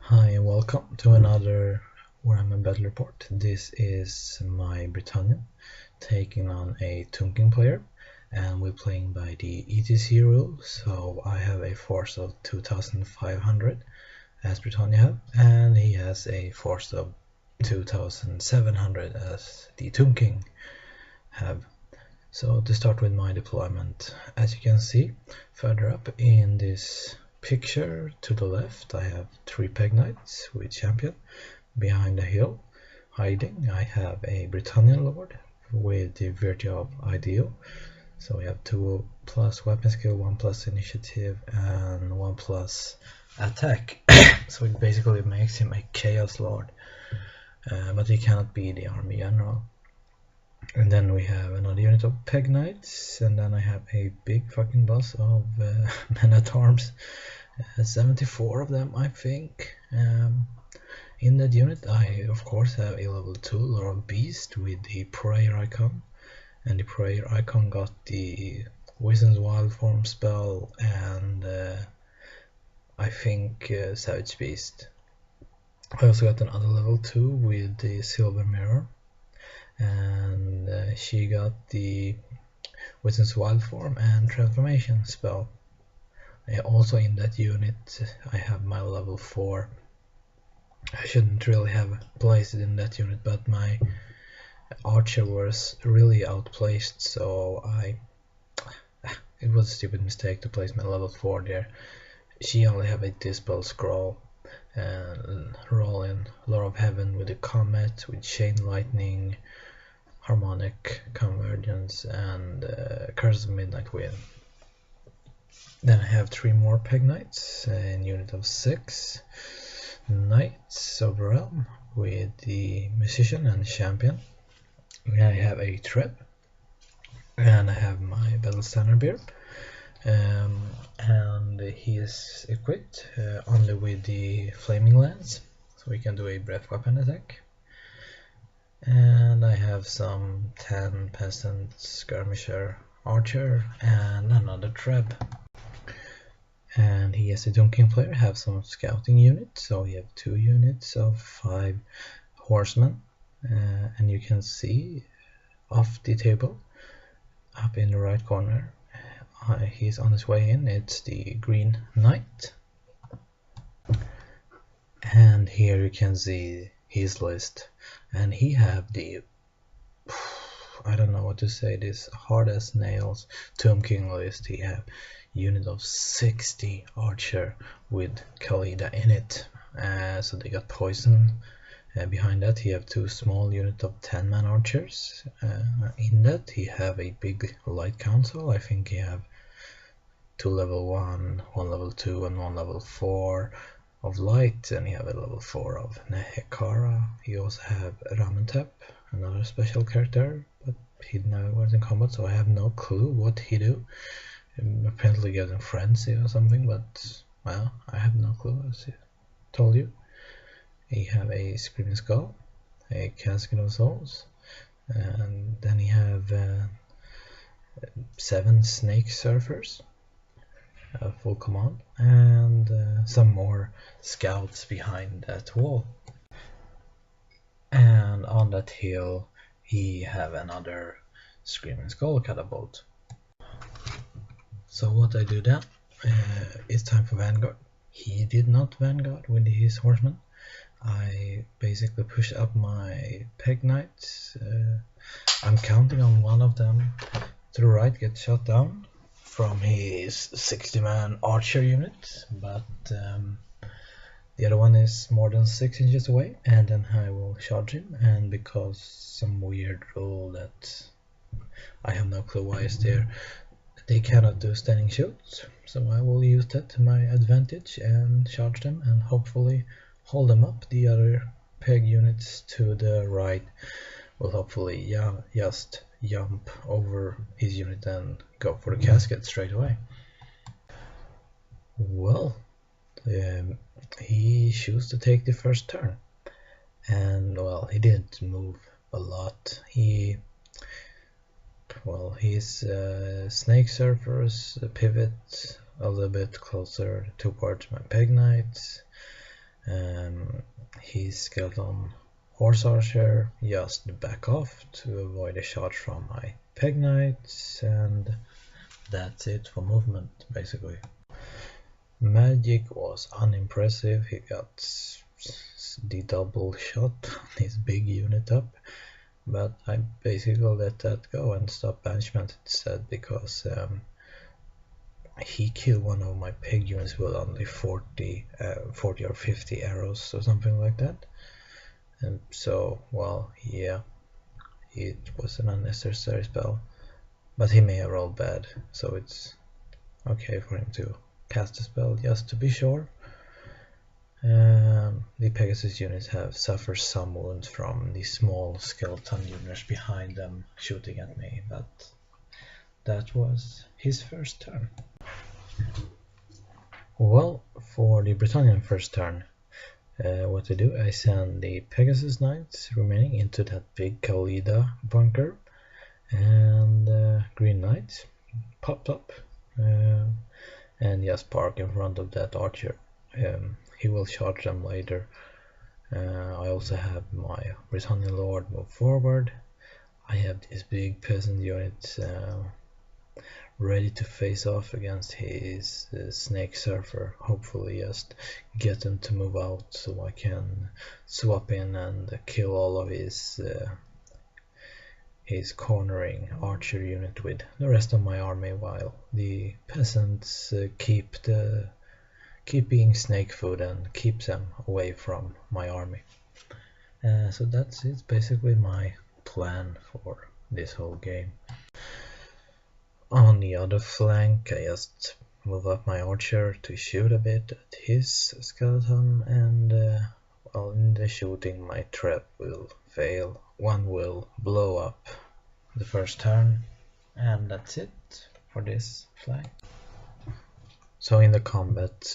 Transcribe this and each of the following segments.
Hi and welcome to another Warhammer Battle Report. This is my Bretonnia taking on a Tunking player, and we're playing by the ETC rule, so I have a force of 2500 as Bretonnia have, and he has a force of 2700 as the Tunking have. So to start with my deployment, as you can see further up in this picture to the left, I have 3 Peg Knights with champion. Behind the hill, hiding, I have a Bretonnian Lord with the virtue of ideal. So we have 2+ weapon skill, 1+ initiative, and 1+ attack. So it basically makes him a Chaos Lord, but he cannot be the army general. And then we have another unit of Peg Knights, and then I have a big fucking boss of men-at-arms, 74 of them I think. In that unit I of course have a level 2 Lord of Beast with the prayer icon, and the prayer icon got the Wisdom's Wild Form spell and I think Savage Beast. I also got another level 2 with the Silver Mirror, and she got the Wisdom's Wild Form and Transformation spell. Also in that unit I have my level 4. I shouldn't really have placed it in that unit, but my archer was really outplaced, so it was a stupid mistake to place my level 4 there. She only have a Dispel Scroll and roll in Lord of Heaven with the Comet, with Chain Lightning, Harmonic Convergence, and Curse of Midnight Wind. Then I have 3 more Peg Knights, a unit of 6 Knights of Realm with the Musician and Champion. I have a Treb, and I have my Battle Standard Beer, and he is equipped only with the Flaming Lance, so we can do a breath weapon attack. And I have some 10 Peasant Skirmisher Archer and another Treb. And he, as a Tunking player, have some scouting units, so we have 2 units of 5 horsemen, and you can see off the table up in the right corner, he's on his way in. It's the Green Knight, and here you can see his list, and he have the, I don't know what to say, this hard as nails Tunking list. He have unit of 60 archer with khalida in it, so they got poison. Behind that he have 2 small unit of 10-man archers. In that he have a big light council. I think he have 2 level 1, 1 level 2, and 1 level 4 of light, and he have a level 4 of Nehekara. He also have Ramentep, another special character, but he never was in combat, so I have no clue what he do. Apparently getting frenzy or something, but well, I have no clue, as I told you. He have a Screaming Skull, a Casket of Souls, and then he have 7 Snake Surfers, full command, and some more scouts behind that wall. And on that hill he have another Screaming Skull catapult. So what I do then, it's time for Vanguard. He did not Vanguard with his horsemen. I basically push up my Peg Knights. I'm counting on one of them to the right get shot down from his 60-man archer unit, but the other one is more than 6 inches away, and then I will charge him. And because some weird rule that I have no clue why is there, they cannot do standing shoots, so I will use that to my advantage and charge them and hopefully hold them up. The other Peg units to the right will hopefully just jump over his unit and go for the casket straight away. Well, he chose to take the first turn, and well, he didn't move a lot. His Snake Surfers pivot a little bit closer towards my Peg Knights, his skeleton horse archer just back off to avoid a shot from my peg knights, and that's it for movement basically. Magic was unimpressive. He got the double shot on his big unit up, but I basically let that go and stop banishment instead, because he killed one of my pig units with only 40 or 50 arrows or something like that. And so, well, yeah, it was an unnecessary spell, but he may have rolled bad, so it's okay for him to cast a spell just to be sure. The Pegasus units have suffered some wounds from the small skeleton units behind them shooting at me, but that was his first turn. Well, for the Bretonnian first turn, what I do, I send the Pegasus Knights remaining into that big khalida bunker, and Green Knight popped up and just park in front of that archer. He will charge them later. I also have my Bretonnian Lord move forward. I have this big peasant unit ready to face off against his snake surfer. Hopefully just get him to move out so I can swap in and kill all of his cornering archer unit with the rest of my army, while the peasants keep being snake food and keep them away from my army. So that's it, basically my plan for this whole game. On the other flank, I just move up my archer to shoot a bit at his skeleton, and while in the shooting my trap will fail. One will blow up the first turn, and that's it for this flank. So in the combat,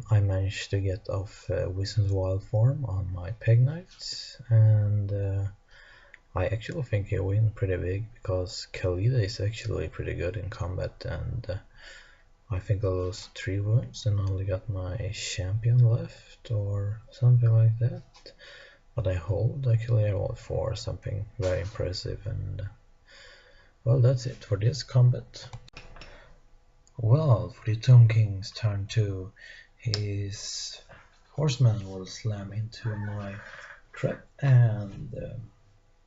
I managed to get off Wisdom's Wild Form on my peg knights, and I actually think I win pretty big, because khalida is actually pretty good in combat, and I think I lost 3 wounds and only got my champion left or something like that. But I hold, actually I rolled 4, something very impressive, and well, that's it for this combat. Well, for the Tomb King's turn 2, his horseman will slam into my trap, and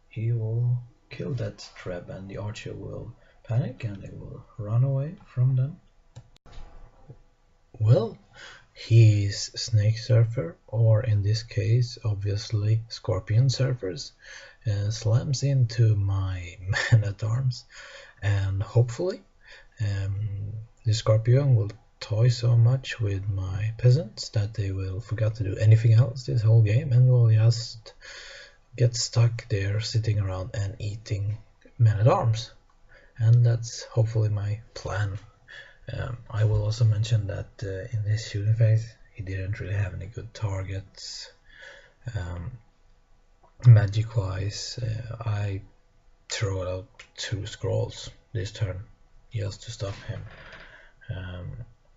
he will kill that trap, and the archer will panic and they will run away from them. Well, his snake surfer, or in this case obviously scorpion surfers, slams into my man-at-arms, and hopefully the scorpion will toy so much with my peasants that they will forget to do anything else this whole game and will just get stuck there sitting around and eating men-at-arms, and that's hopefully my plan. I will also mention that in this shooting phase he didn't really have any good targets. Magic wise, I throw out 2 scrolls this turn just to stop him,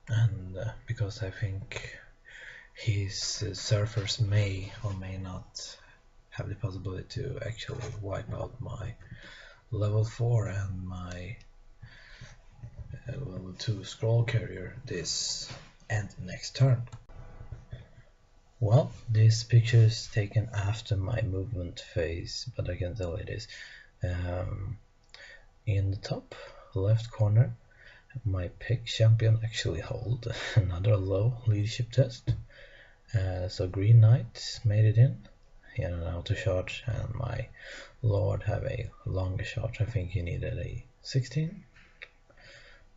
and because I think his surfers may or may not have the possibility to actually wipe out my level 4 and my level 2 scroll carrier this and next turn. Well, this picture is taken after my movement phase, but I can tell it is. In the top left corner, my pick champion actually hold another low leadership test. So Green Knight made it in. He had an auto charge, and my lord have a longer charge. I think he needed a 16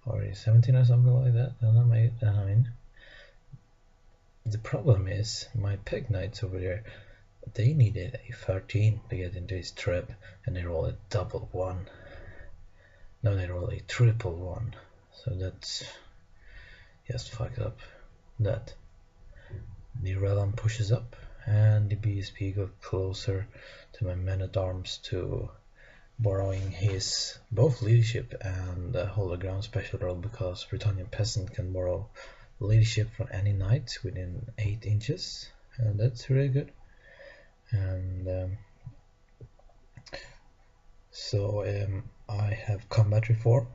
or a 17 or something like that, and I made it, and I'm in. The problem is my peg knights over there, they needed a 13 to get into his trap, and they roll a double 1. No, they roll a triple 1, so that's just fucked up. That the realm pushes up, and the BSP got closer to my men-at-arms to borrowing his both leadership and hold the ground special roll, because Bretonnian peasant can borrow leadership from any knight within 8 inches, and that's really good. And I have combat reform,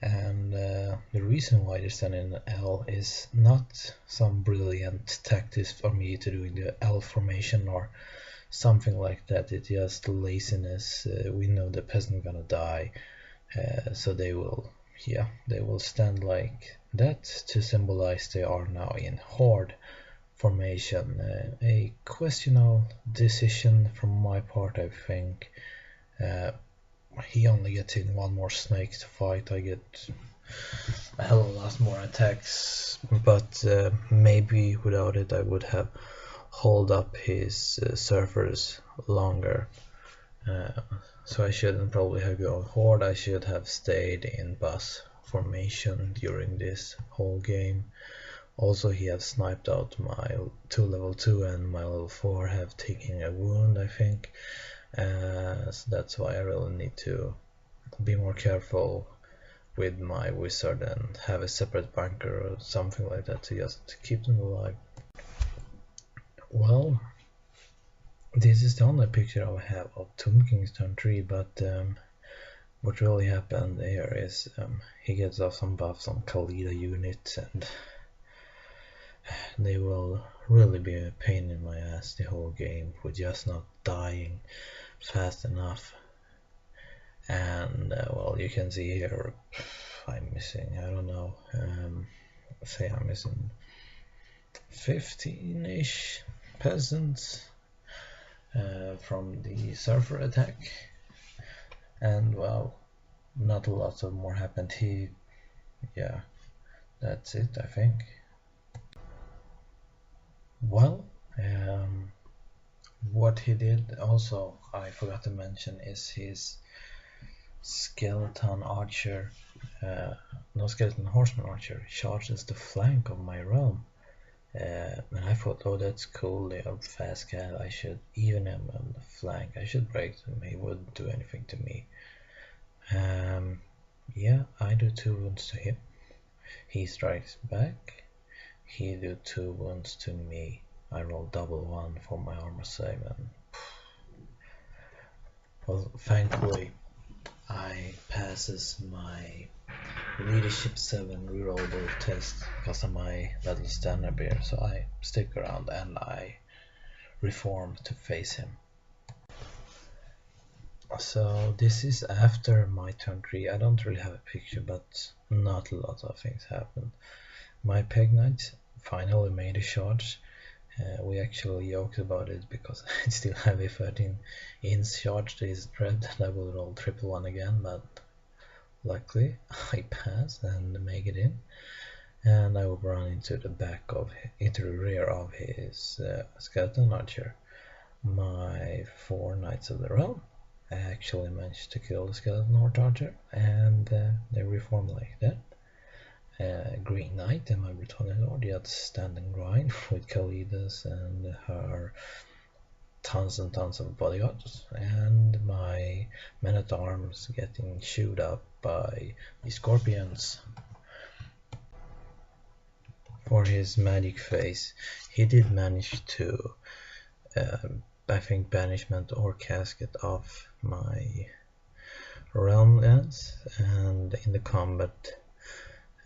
and the reason why they're standing in L is not some brilliant tactics for me to do in the L formation or something like that. It's just laziness. We know the peasant gonna die, so they will stand like that to symbolize they are now in horde formation. A questionable decision from my part, I think. He only gets in one more snake to fight. I get a hell of a lot more attacks, but maybe without it I would have hold up his surfers longer. So I shouldn't probably have gone horde. I should have stayed in bus formation during this whole game. Also, he has sniped out my 2 level 2 and my level 4 have taken a wound, I think. So that's why I really need to be more careful with my wizard and have a separate bunker or something like that to just keep them alive. Well, this is the only picture I have of Tomb King's turn 3, but what really happened here is he gets off some buffs on Khalida units, and they will really be a pain in my ass the whole game with just not dying fast enough. And well, you can see here I'm missing, I don't know, say I'm missing 15-ish peasants from the surfer attack, and well, not a lot of more happened. Yeah, that's it, I think. Well, what he did also, I forgot to mention, is his skeleton archer, no, skeleton horseman archer charges the flank of my realm. And I thought, oh, that's cool, they are fast cat, I should even him on the flank, I should break them, he wouldn't do anything to me. Yeah, I do 2 wounds to him, he strikes back, he do 2 wounds to me, I roll double 1 for my armor save, and well, thankfully I passes my leadership 7 rerollable test because of my battle standard bear, so I stick around and I reform to face him. So this is after my turn 3. I don't really have a picture, but not a lot of things happened. My peg knights finally made a charge. We actually joked about it because I still have a 13-inch charge to his dread that I will roll triple 1 again, but luckily I pass and make it in, and I will run into the rear of his skeleton archer. My 4 knights of the realm actually managed to kill the skeleton archer, and they reform like that. Green Knight and my Bretonnia Lord just stand and grind with Khalidas and her tons and tons of bodyguards, and my men-at-arms getting chewed up by the scorpions. For his magic phase, he did manage to I think banishment or casket off my realm lands, and in the combat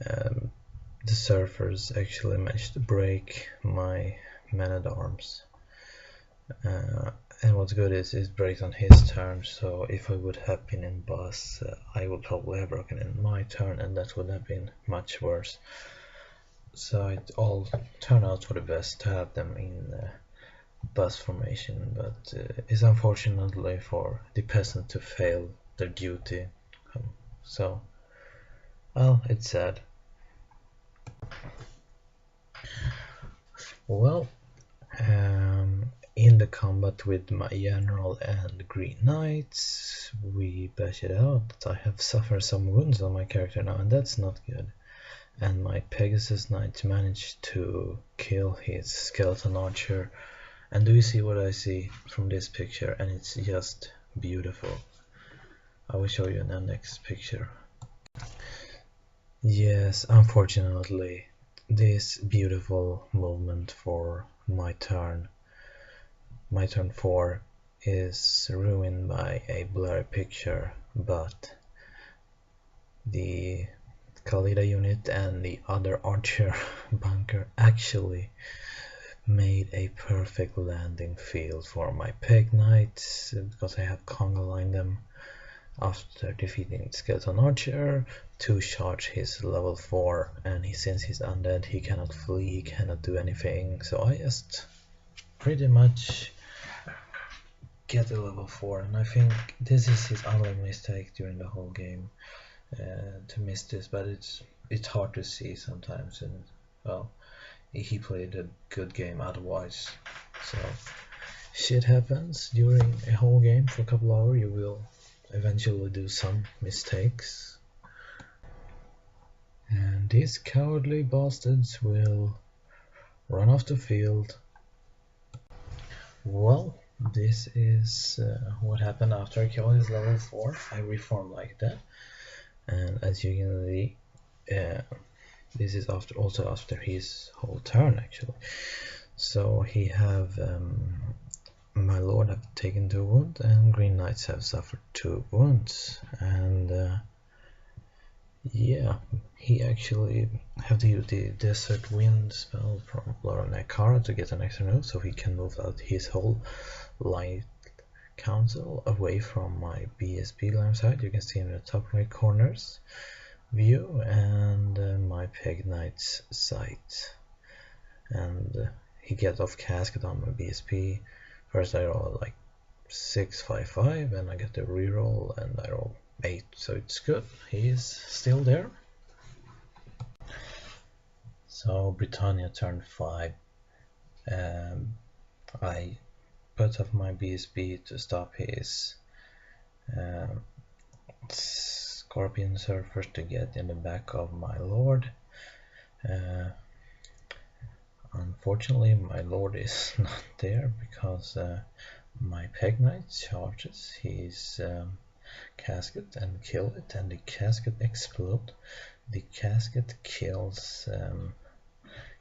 the surfers actually managed to break my men-at-arms. And what's good is it breaks on his turn, so if I would have been in boss, I would probably have broken in my turn, and that would have been much worse. So it all turned out for the best to have them in bus formation, but it's unfortunately for the peasant to fail their duty. So, well, it's sad. Well, in the combat with my general and green knights, we bash it out. I have suffered some wounds on my character now, and that's not good. And my Pegasus knight managed to kill his skeleton archer. And do you see what I see from this picture? And it's just beautiful. I will show you in the next picture. Yes, unfortunately, this beautiful movement for my turn my turn 4 is ruined by a blurry picture, but the khalida unit and the other archer bunker actually made a perfect landing field for my peg knights, because I have conga lined them after defeating the skeleton archer to charge his level 4, and since he's undead he cannot flee, he cannot do anything, so I just pretty much get a level 4, and I think this is his only mistake during the whole game, to miss this, but it's hard to see sometimes, and well, he played a good game otherwise, so shit happens during a whole game. For a couple hours you will eventually do some mistakes, and these cowardly bastards will run off the field. Well, this is what happened after I killed his level 4. I reformed like that, and as you can see, this is also after his whole turn actually. So he have my lord have taken 2 wounds, and green knights have suffered 2 wounds, and yeah, he actually have to use the desert wind spell from Bretonnia to get an extra move, so he can move out his whole light council away from my BSB line side. You can see in the top right corners view, and my peg knight's sight, and he gets off casket on my BSP. First I roll like 655 and I get the reroll and I roll 8, so it's good, he is still there. So Bretonnia turn 5, I put off my BSB to stop his scorpion surfers to get in the back of my lord. Unfortunately my lord is not there, because my peg knight charges his casket and kill it, and the casket explodes. The casket kills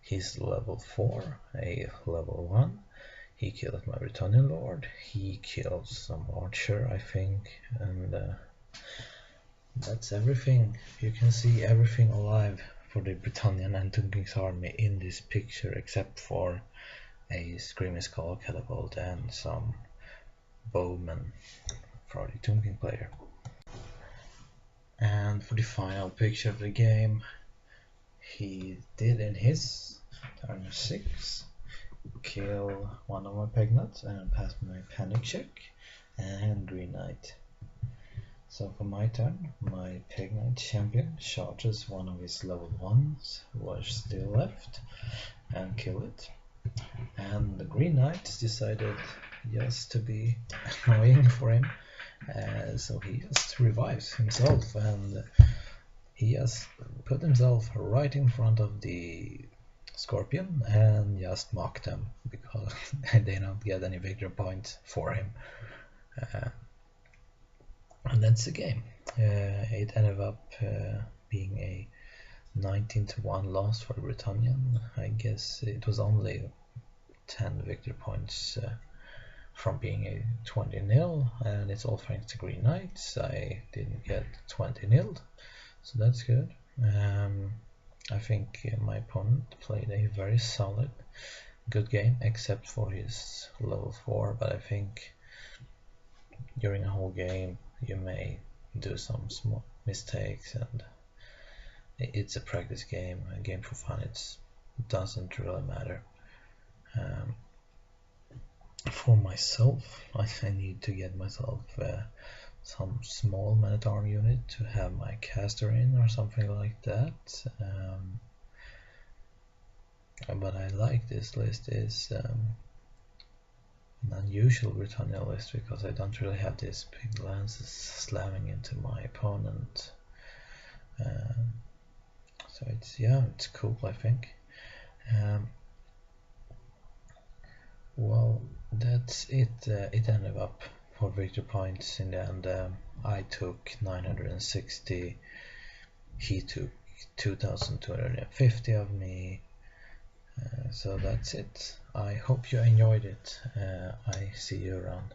his level 4, a level 1. He kills my Bretonnian lord, he kills some archer I think, and that's everything. You can see everything alive for the Bretonnian and Tunking's army in this picture, except for a Screaming Skull catapult and some bowmen for the Tunking player. And for the final picture of the game, he did in his turn 6 kill one of my peg knights and pass my panic check and green knight. So for my turn, my peg knight champion charges one of his level 1s who was still left and kill it, and the green knight decided just to be annoying for him, so he just revives himself, and he just put himself right in front of the scorpion and just mocked them, because they don't get any victory points for him. And that's the game. It ended up being a 19-1 loss for Bretonnian. I guess it was only 10 victory points from being a 20-0, and it's all thanks to green knights. I didn't get 20-0, so that's good. I think my opponent played a very solid, good game, except for his level 4, but I think during a whole game you may do some small mistakes, and it's a practice game, a game for fun. It doesn't really matter. For myself, I need to get myself some small man-at-arm unit to have my caster in or something like that. But I like this list. Is an unusual Bretonnia list, because I don't really have these big lances slamming into my opponent. So it's cool, I think. Well, that's it. It ended up for victory points in the end. I took 960, he took 2250 of me. So that's it. I hope you enjoyed it. I see you around.